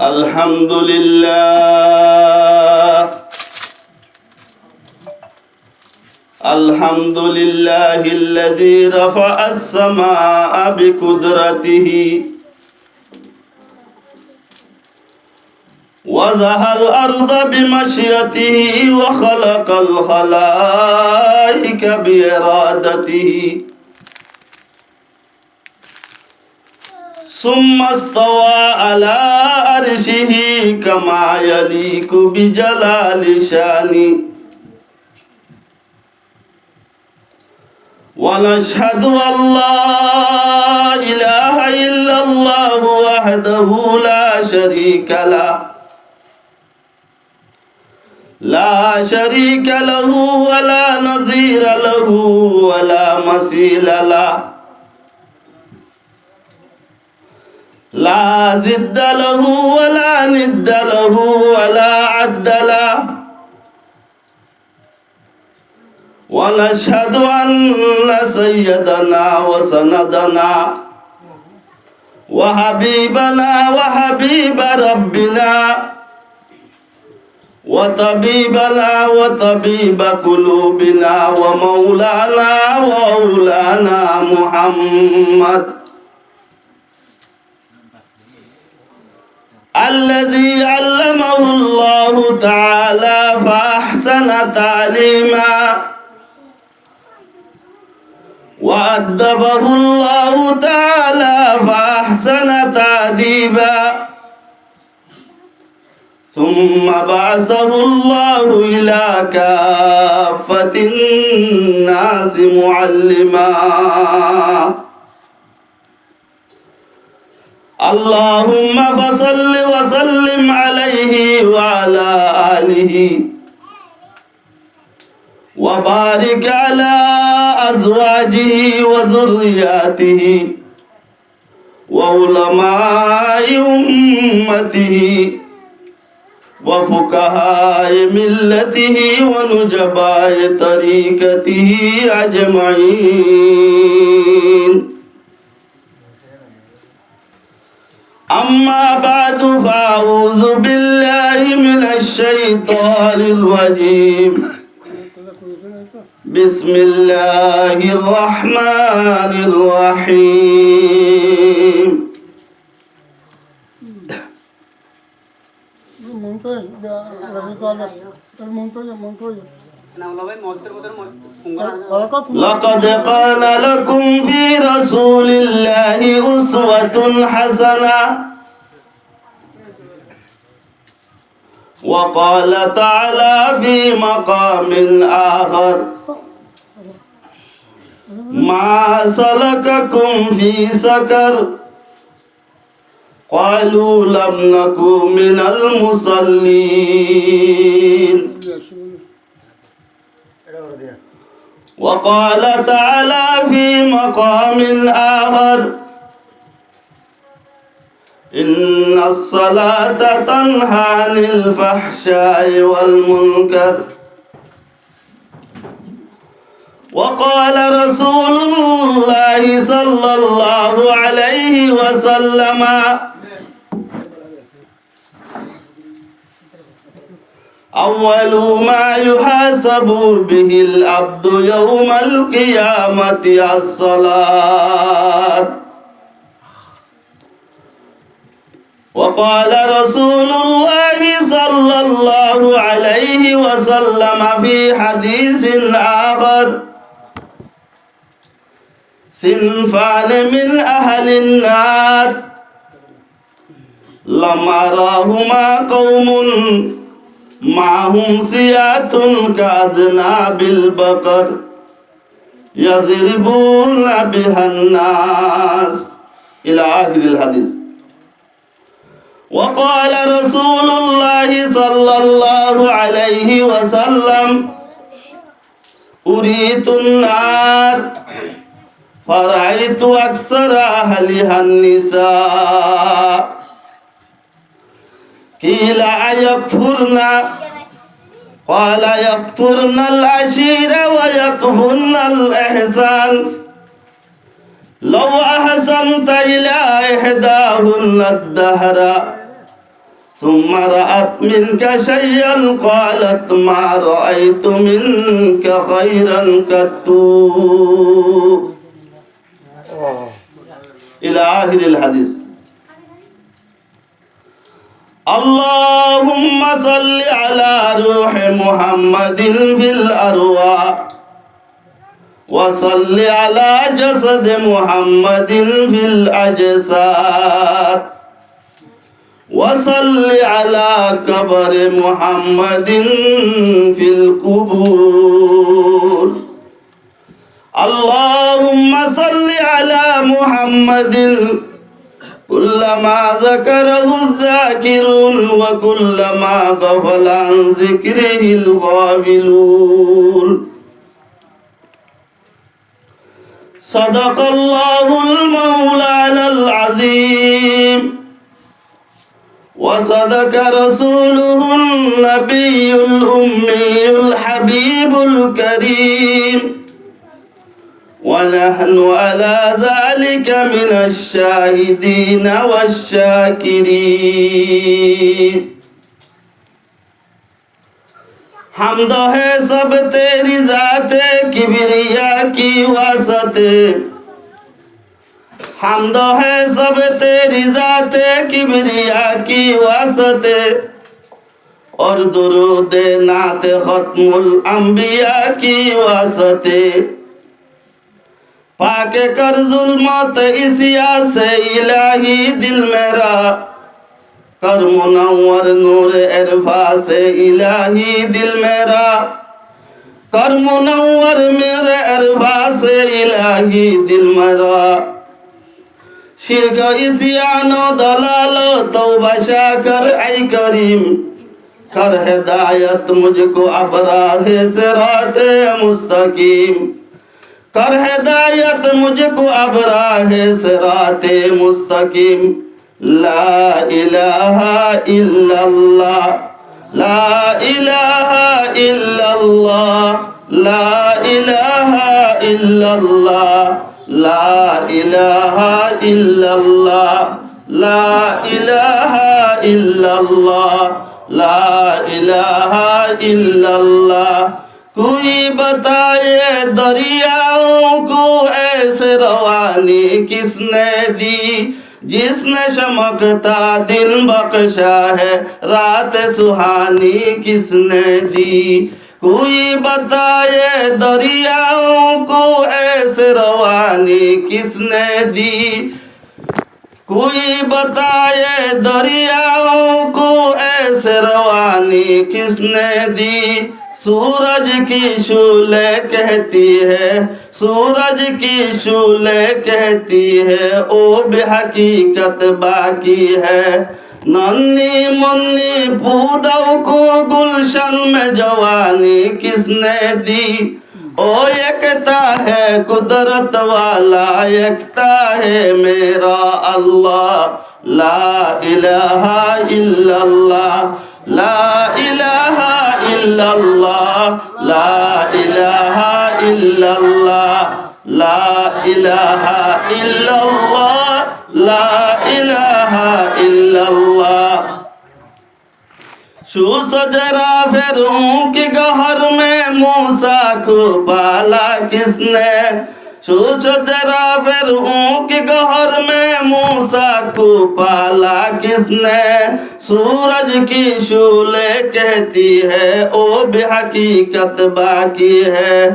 الحمد لله الحمد لله الذي رفع السماء بقدرته وزح الأرض بمشيته وخلق الخلائق بإرادته ثم استوى على عرشه كما يليق بجلال شانه ونشهد أن لا إله إلا الله وحده لا شريك له ولا نظير له ولا مثيل له لا ضد له ولا ند له ولا عد له ونشهد أن سيدنا وسندنا وحبيبنا وحبيب ربنا وطبيبنا وطبيب قلوبنا ومولانا وأولانا محمد الذي علمه الله تعالى فأحسن تعليما وأدبه الله تعالى فأحسن تأديبا ثم بعثه الله إلى كافة الناس معلما اللهم فصل وسلم عليه وعلى آله وبارك على أزواجه وذرياته وعلماء أمته وفقهاء ملته ونجباء طريقته أجمعين أما بعد فأعوذ بالله من الشيطان الرجيم بسم الله الرحمن الرحيم لقد قال لكم في رسول الله أسوة حسنة وقال تعالى في مقام آخر ما سلككم في سقر قالوا لم نكن من المصلين وقال تعالى في مقام آخر إن الصلاة تنهى عن الفحشاء والمنكر وقال رسول الله صلى الله عليه وسلم أول ما يحاسب به العبد يوم القيامة الصلاة وقال رسول الله صلى الله عليه وسلم في حديث آخر صنفان من أهل النار لم أراهما قوم معهم سيات كأذناب البقر يضربون بها الناس إلى آخر الحديث وقال رسول الله صلى الله عليه وسلم أريت النار فرأيت أكثر أهلها النساء قيل أيكفرن قال يكفرن العشيرة ويكفرن الإحسان لو أحسنت إلى إحداهن الدهر ثم رأت منك شيئا قالت ما رأيت منك خيرا قط إلى آخر الحديث. اللهم صل على روح محمد في الأرواح وصل على جسد محمد في الأجساد وصل على قبر محمد في القبور. اللهم صل على محمد كلما ذكره الذاكرون وكلما غفل عن ذكره الغافلون. صدق الله المولانا العظيم وصدق رسوله النبي الأمي الحبيب الكريم ونحن على ذلك من الشاهدين والشاكرين. حمد ہے سب تیری ذات کبریا کی واسطے حمد ہے سب تیری ذات کبریا کی واسطے اور درود نعت ختم الانبیاء کی واسطے پاک کر ظلمت اسیا سے الہی دل میرا کر منور نور عرفا سے الہی دل میرا کر منور میرے عرفا سے الہی دل میرا شرک اسیان و دلال و توبہ شا کر اے کریم کر ہدایت مجھ کو ابراہ صراط مستقیم کر ہدایت مجھ کو ابراہ صراط مستقیم. لا الہ الا اللہ لا الہ الا اللہ لا الہ الا اللہ لا الہ الا اللہ لا الہ الا اللہ لا الہ الا اللہ. کوئی بتائے دریاؤں کو ایسے روانی کس نے دی جس نے چمکتا دن بخشا ہے رات سہانی کس نے دی. کوئی بتائے دریاؤں کو ایسے روانی کس نے دی کوئی بتائے دریاؤں کو ایسے روانی کس نے دی. سورج کی شعلے کہتی ہے سورج کی شعلے کہتی ہے او بے حقیقت باقی ہے. ننھی منی پودوں کو گلشن میں جوانی کس نے دی. او یکتا ہے قدرت والا یکتا ہے میرا اللہ. لا الہ الا اللہ لا الہ الا اللہ لا الہ الا اللہ لا الہ الا اللہ لا الہ الا اللہ. سوچ ذرا فرعون کے گہر میں موسیٰ کو پالا کس نے. سوچ ذرا فرعون کے گہر میں موسیٰ کو پالا کس نے. سورج کی شعلے کہتی ہے او بے حقیقت باقی ہے.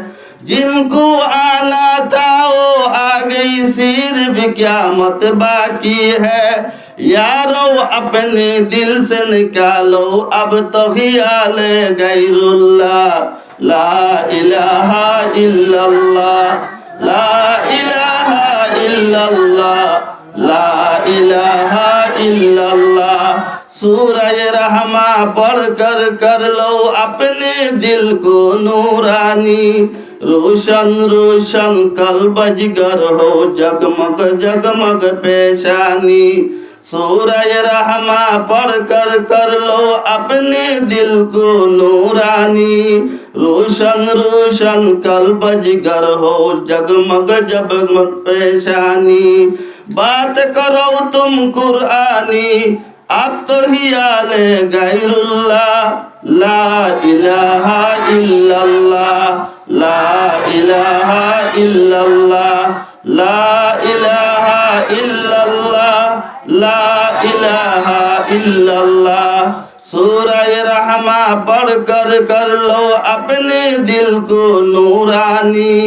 جن کو آنا تھا وہ آ گئی صرف قیامت باقی ہے. یارو اپنے دل سے نکالو اب تو خیال غیر اللہ. لا الہ الا اللہ لا الہ الا اللہ لا الہ الا اللہ. سورہ رحمہ پڑھ کر لو اپنے دل کو نورانی. روشن روشن قلب جگر ہو جگمگ جگمگ پیشانی. سورہ رحمہ پڑھ کر لو اپنے دل کو نورانی. روشن روشن قلب جگر ہو جگمگ جگمگ پیشانی. بات کرو تم قرآنی अब तो हियाले गैरुल्लाह ला इलाहा इल्लल्लाह ला इलाहा इल्लल्लाह ला इलाहा इल्लल्लाह ला इलाहा इल्लल्लाह। सूरह रहमा पढ़ कर लो अपने दिल को नूरानी,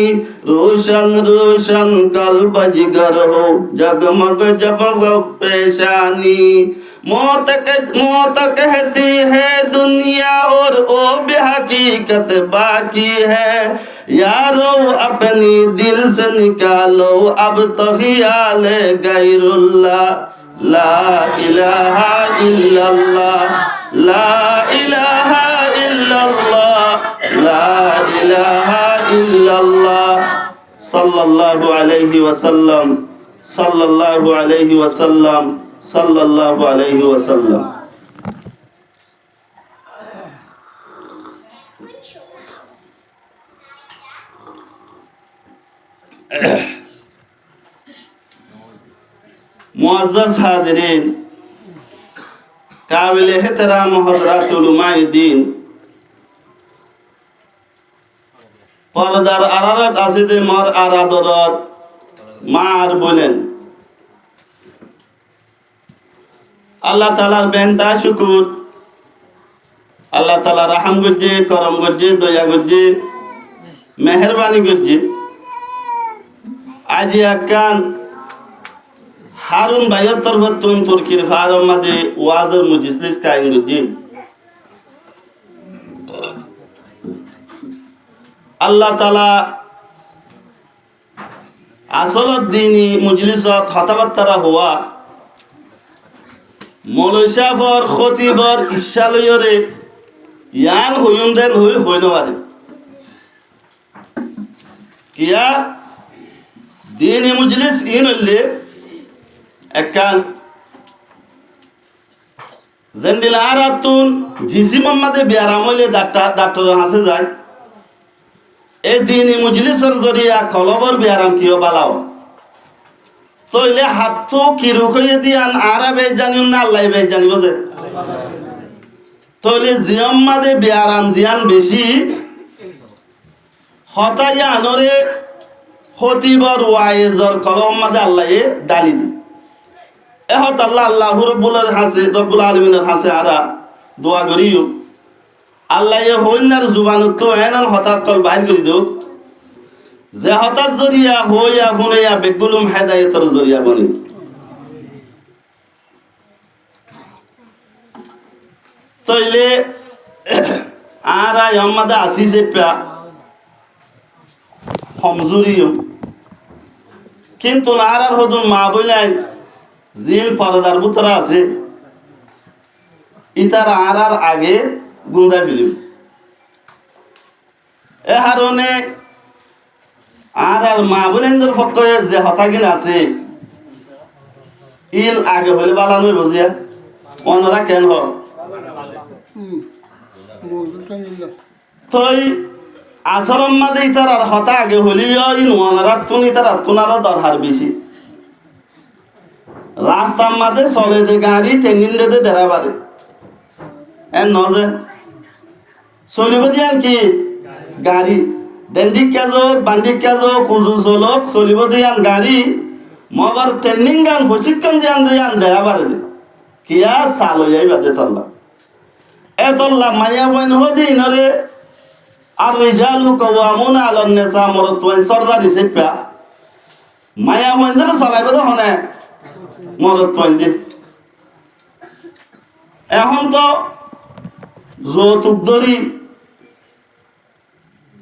रोशन रोशन कल्ब जिगर हो जगमग जगमग पेशानी। मौत कहती है दुनिया और ओ बेहकीकत बाकी है, यारो अपनी दिल से निकालो अब तो ख्याल गैरुल्लाह ला इलाहा इल्लल्लाह ला इलाहा इल्लल्लाह ला इलाहा इल्लल्लाह। सल्लल्लाहु अलैहि वसल्लम सल्लल्लाहु अलैहि वसल्लम सल्लल्लाहु अलैहि वसल्लम। मुअज़्ज़ज़ हाज़िरीन, काबिल एहतराम हज़रातुल उलमाए दीन, পর্দার আড়ালত আছে যে মর আর আদরত মা আর বলেন আল্লাহ তাআলার বেনতা শুকুর, আল্লাহ তাআলা রাহম গজ্জে করম গজ্জে দয়া গজ্জে মেহেরবানি গজ্জে আজি আকান হারুন ভাইয়ের তরফতুন তুর্কির ফারম মাঝে ওয়াজের মুজলিস কায়েম গজ্জে আল্লাহ তাআলা আসলত দিনী মজলিসত হতাবাত্তারা হওয়া মৌলভী সাহেবর খতিবর ইচ্ছালয়রে ইয়ান হইম দেন হই নবারে কিয়া দিনী মজলিস ইন হইলে একখান জেন্দিল আরাতুন জিসি মোহাম্মদে বিয়ারাম হইলে ডাক্তার হাসে যায় এই দিনী মজলিসের জরিয়া কলবর বিয়ারাম কিও বালাও তইলে হাত কিরু কইয়ে দিয়ান আরা বেজ জানিও না আল্লাহ বেজ জানিব যে তইলে জিয়াম্মাদে বিয়ারাম জিয়ান বেশি হতাইয়া আনরে হতিবর ওয়াইজর কলম মাঝে আল্লাহ ডালি দি এহত আল্লাহ আল্লাহ রব্বুল আলামিনের হাসে আরা দোয়া করিও আল্লাহ হইনার জুবানত তো এনান হঠাৎ কল বাইর করে দিও যে হঠাৎ জরিয়া হইয়া হুনাইয়া বেগুলুম হেদায়েতর জরিয়া বনি। তইলে আর আমাদের আসিছে পা হমজুরিও কিন্তু আর হদুন মা বইলাই জিল পরদার বুতরা আছে ইতার আর আগে গুন্দা ফিলিম এ হারণে আর মা বোনেদের ফক্তরে যে হতাগিন আছে ইল আগে হইলে বালা নই বুঝিয়া অন্যরা কেন হ তই আসলম মাদে ইতার আর হতা আগে হলিও ইন অনরাত তুন ইতার তুনারও দরহার বেশি রাস্তার মাঝে চলে যে গাড়ি ট্রেনিং দে ড্রাইভারে এন নজে চলিব দিয়ান কি গাড়ি ডেন্ডিক কেজক বান্ডিক কেজক কুজু চলক চলিব দিয়ান গাড়ি মগর ট্রেনিং গান প্রশিক্ষণ দিয়ান দেয়া বারে দে কিয়া চালো যাইবা দে তল্লা এ তল্লা মাইয়া বইন হদি ইনরে আর রিজালু কওয়ামুনা আলান নিসা মরত ওয়ান সরদারি সেপা মাইয়া বইন দে চলাইবে তো হনে মরত ওয়ান দি এখন তো যৌতুক দরি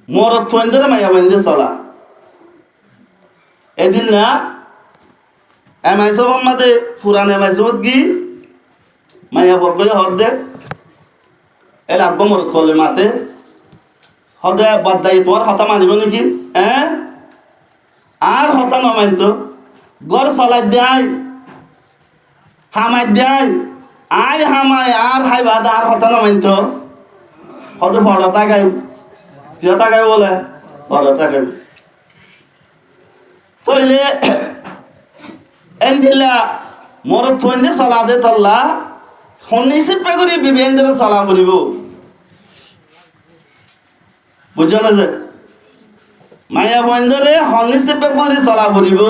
মরত থইন্দরে মাইয়া বইন্দে চলা এদিন না এমআই সব আমাদের পুরান এমআই সবত গি মাইয়া বকলে হদ দে এ লাগবো মরত থলে মাতে হদে বাদ্দাই তোমার হতা মানিব নাকি আর হতা নমাইন তো গড় চলাই দেয় হামাই দেয় আই হামাই আর হাই বাদ আর হতা নমাইন তো হদে ফড়তা গাই কিয়তা গাই বলে ফড়তা গাই তইলে এন দিল্লা মরত থইন্দে চলা দে তল্লা শনিচিপে কৰি বিবেন্দ্ৰে চলা ফুৰিব বুঝছ না যে মায়া বন্ধরে শনিচিপে কৰি চলা ফুৰিব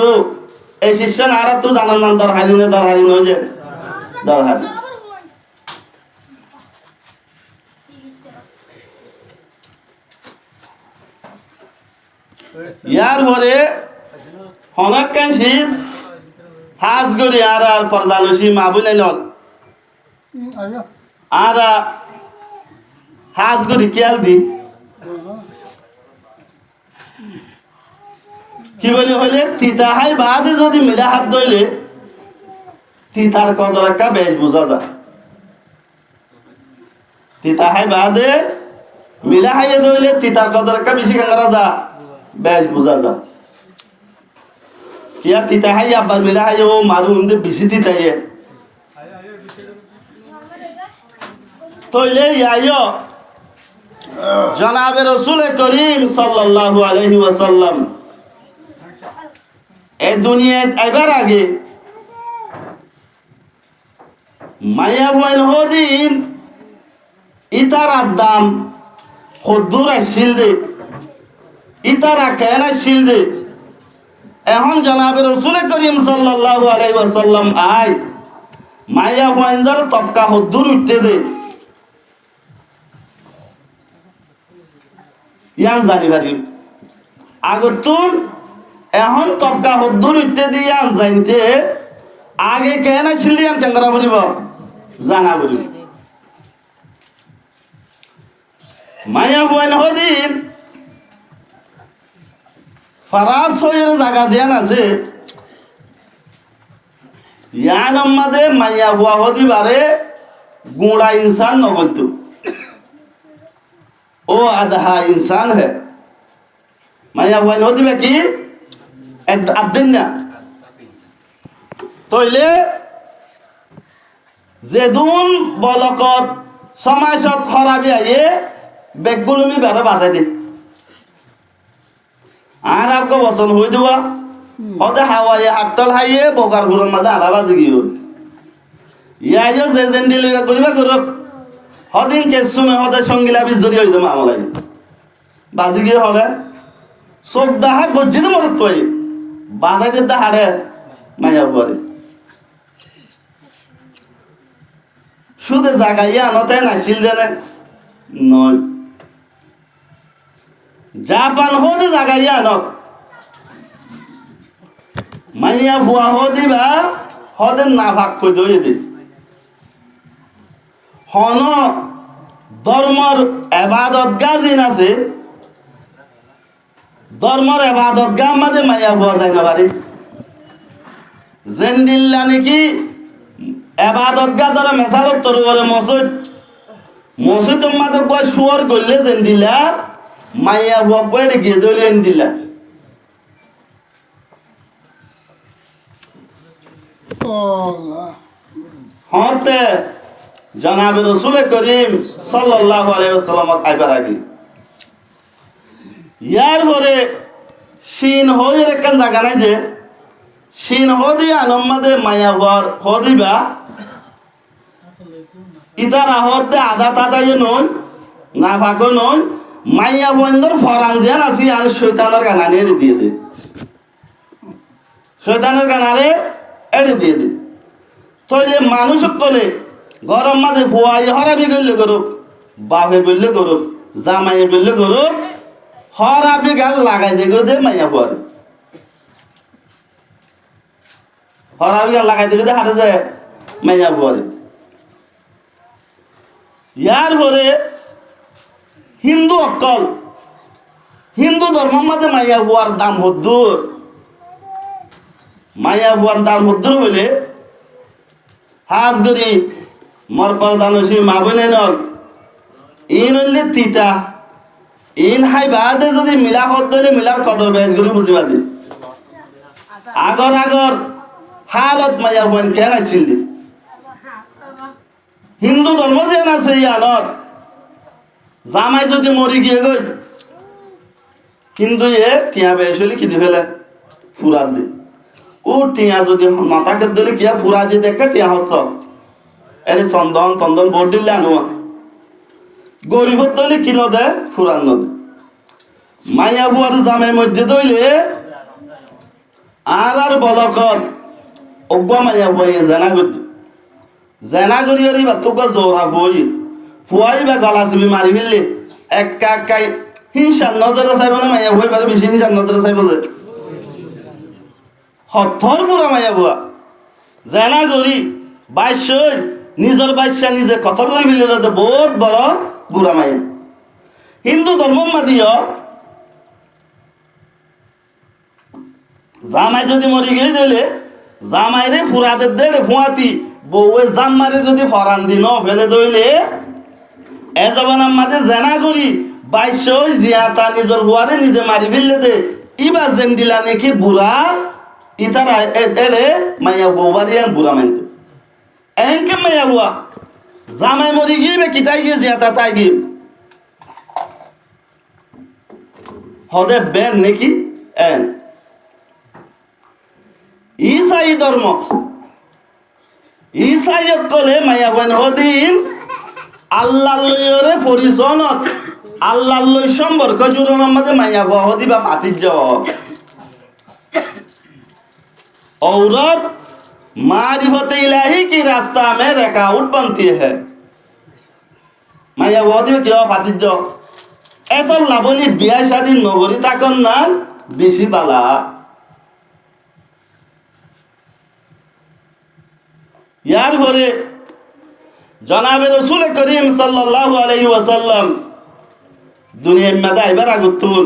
এই শিষ্য নারা তো জানান না দরহারি নয় যে দরহারি ইয়ার পরে হনকান শিষ হাজ গরি আর পর্দানসি মাবুনে নল আর হাজ গরি কেয়াল দি কি বলে হইলে তিতা হাই বাদে যদি মিলা হাত ধইলে তিতার কদর একটা বেশ বোঝা যায় তিতা হাই বাদে মিলা হাইয়ে ধইলে তিতার কদর একটা বেশি কাঙ্গারা যা বেশ বোঝা যায় কিয়া তিতা হাই আবার মিলা হাইয়ে ও মারু উন্দে বেশি তিতাইয়ে তইলে ইয়াইও জনাবে রসুল করিম সাল্লাল্লাহু আলাইহি ওয়াসাল্লাম এই দুনিয়ায় আইবার আগে মায়া বইল হদিন ইতার দাম হদ্দুর আসিল দে ইতারা কেন আসিল দে এখন জনাবে রসুল করিম সাল্লাল্লাহু আলাইহি ওয়াসাল্লাম আই মায়া বইন্দার তবকা হদ্দুর উঠতে দে ইয়ান জানি পারি আগতুন এখন তবকা হদ্দুর উঠতে দিয়ে জানতে আগে কেন ছিল দিয়ান কেঙ্গরা বলিব জানা বলিব মায়া বইন হদিন ফারাজ হইয়ের জায়গা যেন আছে ইয়ান আমাদের মাইয়া বুয়া হদিবারে গুঁড়া ইনসান নগন্ত ও আধা ইনসান হে মাইয়া বইন হদিবে কি আদিন না তইলে যেদুন বলকত সমাজত খরাবি আইয়ে বেগগুলুমি বেড়ে বাঁধাই দে আর আগে বসন হয়ে দেওয়া হতে হাওয়াইয়ে হাটল হাইয়ে বগার ঘুরের মাঝে আলাবাজি গিয়ে ইয়াই যে যেন দিলে করিবা করুক হদিন কেসুমে হতে সঙ্গিলা বিশ জড়িয়ে হয়ে যাবে আমলাই বাজি গিয়ে হলে চোখ দাহা গজ্জিতে মরত পাই বাজাইতে দা হাড়ে মাইয়া পরে শুধু জাগাইয়া আনতে নাছিল জানে নয় জাপান হতে জাগাইয়া আনত মাইয়া ফুয়া হদিবা হদে না ভাগ করে দই দি হন ধর্মর এবাদত গাজিন আছে ধর্মর এবাদত গা মাঝে মাইয়া ফুয়া যায় না বাড়ি জেন্দিল্লা নাকি এবাদত গা ধরে মেসালত তরু করে মসজিদ মাঝে কয় শুয়ার করলে জেন্দিল্লা মাইয়া ফুয়া কয়ে গিয়ে দলে দিলা হতে জনাবে রসুল করিম সাল্লাল্লাহু আলাইহি ওয়াসাল্লাম আইবার আগে ইয়ার পরে সিন হয়ে একখান জায়গা নাই যে সিন হদি আনম্মাদে মায়া হওয়ার হদিবা ইতার আহতে আদা তাদাই নয় না ভাগো নয় মাইয়া বন্ধর ফরান যেন আছি আর শৈতানের গানারে এড়ে দিয়ে দে শৈতানের গানারে এড়ে দিয়ে দে তইলে মানুষ বলে গরম মাঝে ফুয়াই হরাবি গল্লে করুক বাপে বললে করুক জামাইয়ে বললে করুক হরাবি গাল লাগাই দে দে মাইয়া পরে হরাবি গাল লাগাই দেবে হাটে যায় মাইয়া পরে ইয়ার পরে হিন্দু অকল হিন্দু ধর্মের মাঝে মাইয়া বুয়ার দাম হদ্দুর মাইয়া বুয়ার দাম হদ্দুর হইলে হাজ গরি মর প্রধানসী মা বলে নল ইন হইলে তিতা ইন হাই বাদে যদি মিলা হত দিলে মিলার কদর বেশ করে বুঝিবা দি আগর হালত মাইয়া বুয়ান কেন আছিল দি হিন্দু ধর্ম যেন আছে ইয়ানত জামাই যদি মরি গিয়ে গই কিন্তু এ টিয়া বেসলি খিদি ফেলে ফুরাত দি ও টিয়া যদি মাথাকে দিলে কিয়া ফুরা দিয়ে দেখে টিয়া হস এর চন্দন তন্দন বোর্ড দিলে আনোয়া গরিবত দইলে কিনো দে ফুরান নদে মাইয়া বুয়ার জামের মধ্যে দইলে আর বলকত অগ্বা মাইয়া বুয়াই জেনা করি আর বা তোকে জোরা ফুয়াই বা গলা চিবি মারি ফেললে একাই হিংসার নজরে চাইব না মাইয়া বুয়াই বারে বেশি হিংসার নজরে চাইব যে হথর পুরা মাইয়া বুয়া জেনা করি বাইশই নিজের বাইশা নিজে কত করে ফেলে বহুত বড় বুড়া মাইয়া হিন্দু ধর্ম মাদিও জামাই যদি মরি গিয়ে দিলে জামাইরে ফুরাদের দেড়ে ফুয়াতি বউয়ে জাম মারে যদি ফরান দিন ফেলে দইলে এ জবানার মাঝে জেনা করি বাইশই জিয়াতা নিজের হুয়ারে নিজে মারি ফেললে দে ইবা জেন দিলা নাকি বুড়া ইতারা এড়ে মাইয়া বউ বাড়ি বুড়া মানত এনকে মাইয়া বুয়া জামাই মরি গিয়ে বে কিতাই গিয়ে জিয়াতা তাই গিয়ে হদে বেন নাকি এন ইসাই ধর্ম ইসাই কলে মাইয়া বোন হদিন আল্লাহ লইরে পরিচনত আল্লাহ লই সম্পর্ক জুড়ানোর মাঝে মাইয়া বুয়া হদি বা পাতির্য औरत मारिफत इलाही की रास्ता में रुकावट बनती है माइया बुआ দিবে কিও পাতির্য এত লাবণী বিয়া শাদী নগরী তাকন না বেশি বালা ইয়ার পরে জনাবে রসুল করিম সাল্লাল্লাহু আলাইহি ওয়াসাল্লাম দুনিয়ার মধ্যে আইবার আগুতুন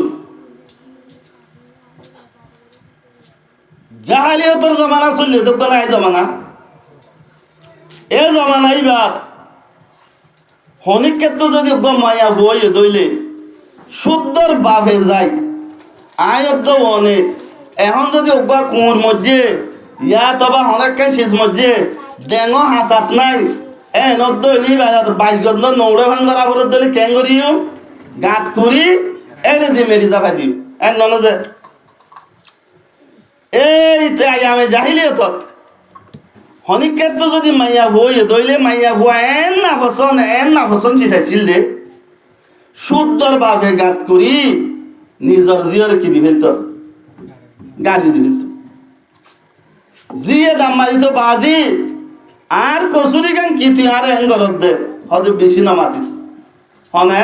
জাহালিয়তের জমানা চললে তো নাই জমানা এ জমানাই বাদ হনিক ক্ষেত্র যদি মায়া বইয়ে দইলে শুদ্ধর বাপে যায় আয়ত অনেক এখন যদি ওগা কুঁর মধ্যে ইয়া তবা অনেক শেষ মধ্যে ডেঙ হাসাত নাই এ নদলি বাইশ গন্ধ নৌড়ে ভাঙ্গর আবরত দলি কেন করিও গাঁত করি এনে দিয়ে মেরি যাবাই দিও এ নন যে এই আমি জাহিলিয়ত হনিক ক্ষেত্র যদি মাইয়া বইয়ে দইলে মাইয়া বুয়া এন না ফসন চিল দে শুদ্ধর ভাবে গাত করি নিজের জিয়রে কি দি ফেলত গাড়ি দি ফেলত জিয়ে দাম মারিত বাজি আর কচুরি গান কি তুই আর এন ঘরত দে হয়তো বেশি না মাতিস হনে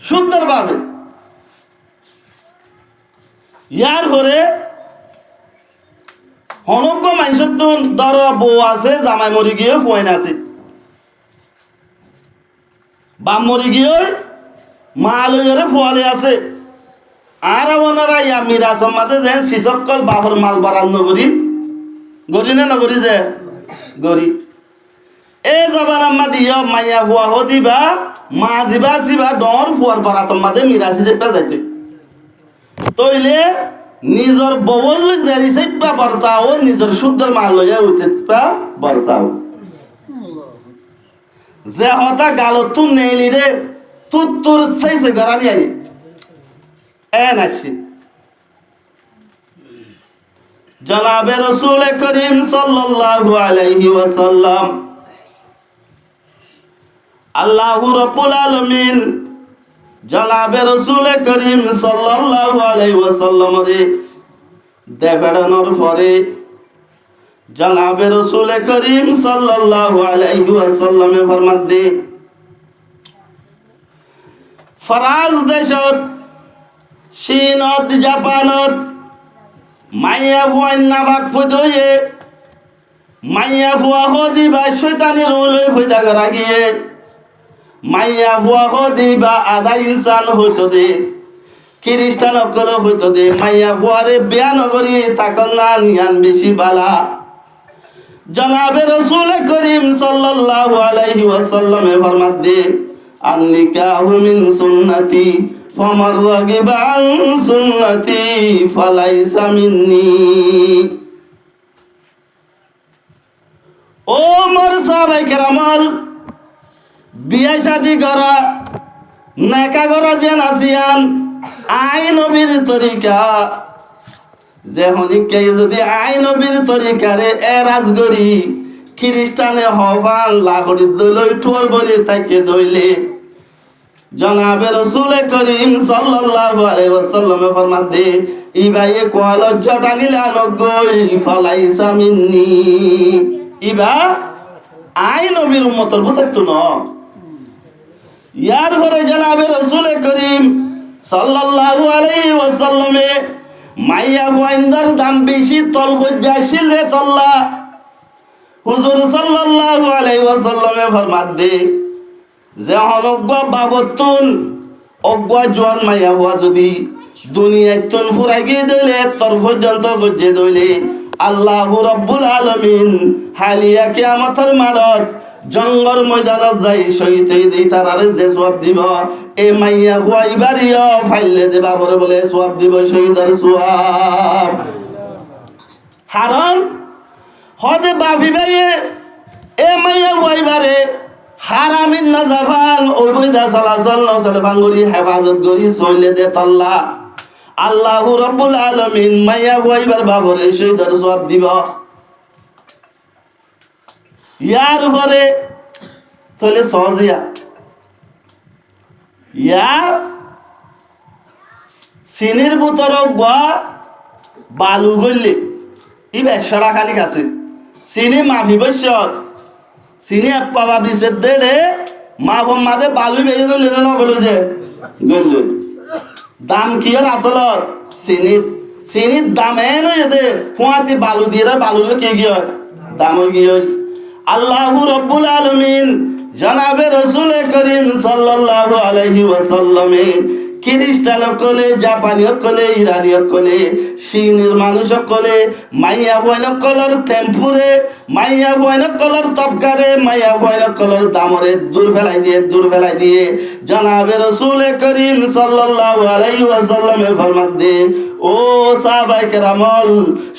শুদ্ধর ভাবে ইয়ার পরে হনজ্ঞ মানুষের তো ধর বউ আছে জামাই মরি গিয়ে ফোন আছে বাম মরি গিয়ে মা লইরে ফোয়ালে আছে আর ওনারা ইয়া মিরা সম্মাতে যেন শিশকল বাপর মাল বাড়ান নগরী গরি না নগরী যে গরি এ যাবার আম্মা দিয় মাইয়া ফুয়া দিবা মা জিবা ডর ফুয়ার বাড়াত মাঝে মিরাসি যে যাইতে তইলে নিজর ববল জারি সাইপা বর্তাও নিজর শুদ্ধর মাল লইয়া উচিত পা বর্তাও যে হতা গালো তু নেইলি রে তুর সাইসে গরানি আই নাছি জনাবে রাসূল করিম সাল্লাল্লাহু আলাইহি ওয়াসাল্লাম আল্লাহু রাব্বুল আলামিন জনাবে রাসূল করিম সাল্লাল্লাহু আলাইহি ওয়াসাল্লাম রে দেফানোর পরে জনাবে রাসূল করিম সাল্লাল্লাহু আলাইহি ওয়াসাল্লামে ফরমাত দে ফরাজ দেশত চীনত জাপানত মাইয়া ফুয়াই নাবাক ফুদয়ে মাইয়া ফুয়া হদি বা শয়তানি রুলে ফুদা করা গিয়ে মাইয়া ফুয়া হদি বা আধা ইনসান হইতো দে খ্রিস্টান অকল হইতো দে মাইয়া ফুয়ারে বিয়া নগরী তাকন না নিয়ান বেশি বালা জনাবে রাসূল করিম সাল্লাল্লাহু আলাইহি ওয়াসাল্লামে ফরমাত দে আন-নিকাহু মিন সুন্নতি ফামান রাগিবা আন সুন্নতি ফালাইসা মিন্নি। ও মোর সাহাবায়ে কেরামল বিয়া শাদী করা নেকা করা যেন আসিয়ান আই নবীর তরিকা যে হনিকে যদি আই নবীর তরিকারে এরাজ করি খ্রিস্টানে হবান লাগরিত দইলই ঠোর বলি তাকে দইলে জনাবে রসুল করিম সাল্লাল্লাহু আলাইহি ওয়াসাল্লাম ফরমাত দে ইবায়ে কোয়াল জটানিলা নগই ফলাইসা মিন্নি ইবা আই নবীর উম্মতের ভিতর ন ইয়ার পরে জনাবে রসুল করিম সাল্লাল্লাহু আলাইহি ওয়াসাল্লামে মাইয়া বইন্দার দাম বেশি তল হজ্জাশীল রে তল্লা হুজুর সাল্লাল্লাহু আলাইহি ওয়াসাল্লামে ফরমাত দে যে অনজ্ঞ বাবতুন অজ্ঞ জোয়ান মাইয়া হওয়া যদি দুনিয়াতুন ফুরাই গিয়ে দইলে তোর পর্যন্ত গজ্জে দইলে আল্লাহু রাব্বুল আলামিন হালিয়া কিয়ামতের মাঠত জঙ্গল ময়দানত যাই শহীদ হয়ে তারারে যে সওয়াব দিব এ মাইয়া হওয়া ইবারিও ফাইলে দেবা পরে বলে সওয়াব দিব শহীদের সওয়াব হারন হদে বাবি ভাইয়ে এ মাইয়া হওয়া ইবারে হারামিন না জাফান ওই বইদা সালাসাল নসালে ভাঙ্গুরি হেফাজত করি চলে দে তল্লা আল্লাহু রাব্বুল আলামিন মাইয়া হইবার বাবরে শহীদের সওয়াব দিব ইয়ার পরে তাহলে সহজিয়া ইয়া সিনির বুতর বালু গল্লে ই বেসরা খালি আছে চিনি মাফি বৈশ্যত চিনি পাবা বিশেষ দেড়ে মা মাদে বালু বেয়ে গেল নগলো যে গেল দাম কি আর আসলত চিনির দাম এন যেতে ফুয়াতি বালু দিয়ে বালুর কে কি হয় দাম কি হয় আল্লাহু রাব্বুল আলামিন জনাবে রাসূল করিম সাল্লাল্লাহু আলাইহি ওয়াসাল্লামে খ্রিস্টান কলে জাপানি কলে ইরানি কলে চীনের মানুষ কলে মাইয়া বইন কলর টেম্পুরে মাইয়া বইন কলর তবকারে মাইয়া বইন কলর দামরে দূর ফেলাই দিয়ে জনাবে রাসূল করিম সাল্লাল্লাহু আলাইহি ওয়াসাল্লামে ফরমাত দে ও সাহাবায়ে কেরামল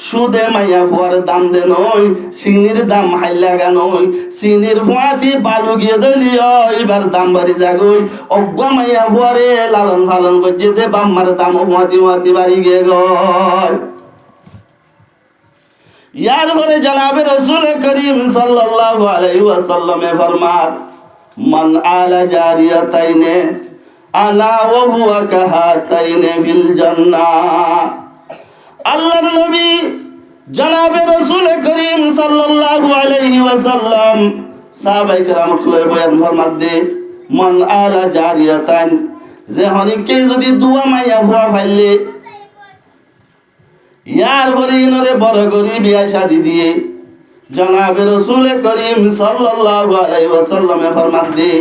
সুদে মাইয়া ফুয়ার দাম দে নয় চিনির দাম হাইলা গা নয় চিনির ফুয়াতি বালু গিয়ে দলিও এবার দাম বাড়ি যাগই অজ্ঞ মাইয়া ফুয়ারে লালন পালন করছে দে বাম্মার দাম ফুয়াতি বাড়ি গিয়ে গয় ইয়ার পরে জনাবে রাসূল করিম সাল্লাল্লাহু আলাইহি ওয়াসাল্লামে ফরমাত মান আলা জারিয়াতাইনে আনা ওয়া হুয়া কাহাতাইনে ফিল জান্নাহ আল্লাহর নবী জনাবে রাসূল করিম সাল্লাল্লাহু আলাইহি ওয়াসাল্লাম সাহাবায়ে কেরামতুল্লাহ বয়ান ফরমাত দে মান আলা জারিয়াতান যে হনিকে যদি দুয়া মাইয়া ভুয়া ফাইলে ইয়ার পরে ইনরে বড় করি বিয়া শাদি দিয়ে জনাবে রাসূল করিম সাল্লাল্লাহু আলাইহি ওয়াসাল্লামে ফরমাত দে